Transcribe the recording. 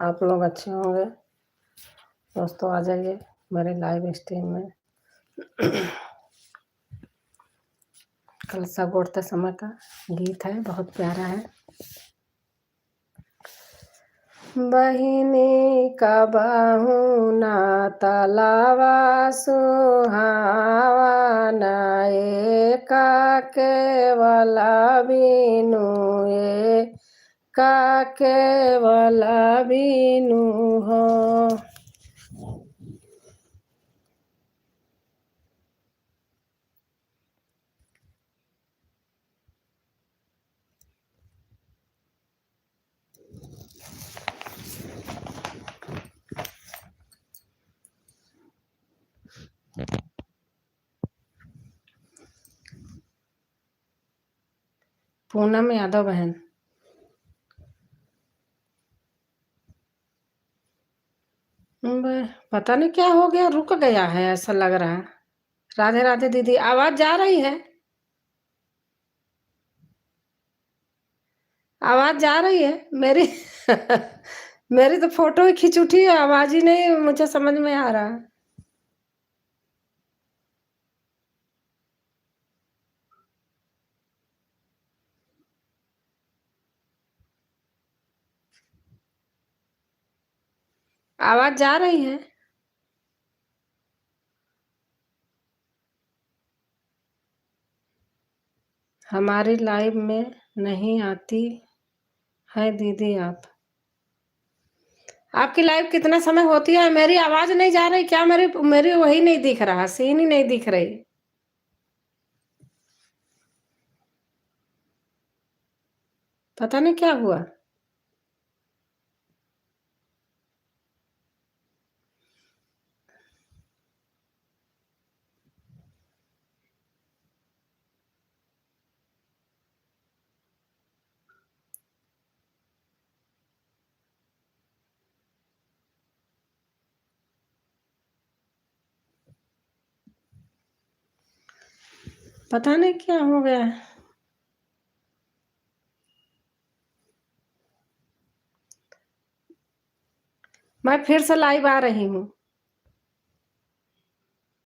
आप लोग अच्छे होंगे। दोस्तों आ जाइए मेरे लाइव स्ट्रीम में। कलसा गोड़ते समय का गीत है, बहुत प्यारा है। बहिनी का बहुना तलावा सुहावना एका केवला बिनु एका केवला बिनु हो। पूनम यादव बहन, पता नहीं क्या हो गया, रुक गया है ऐसा लग रहा है। राधे राधे दीदी, आवाज जा रही है? आवाज जा रही है मेरी? मेरी तो फोटो ही खींच उठी है, आवाज ही नहीं मुझे समझ में आ रहा है। आवाज जा रही है? हमारी लाइव में नहीं आती है दीदी आप। आपकी लाइव कितना समय होती है? मेरी आवाज नहीं जा रही क्या? मेरी मेरी वही नहीं दिख रहा, सीन ही नहीं दिख रही। पता नहीं क्या हुआ। पता नहीं क्या हो गया है। मैं फिर से लाइव आ रही हूँ।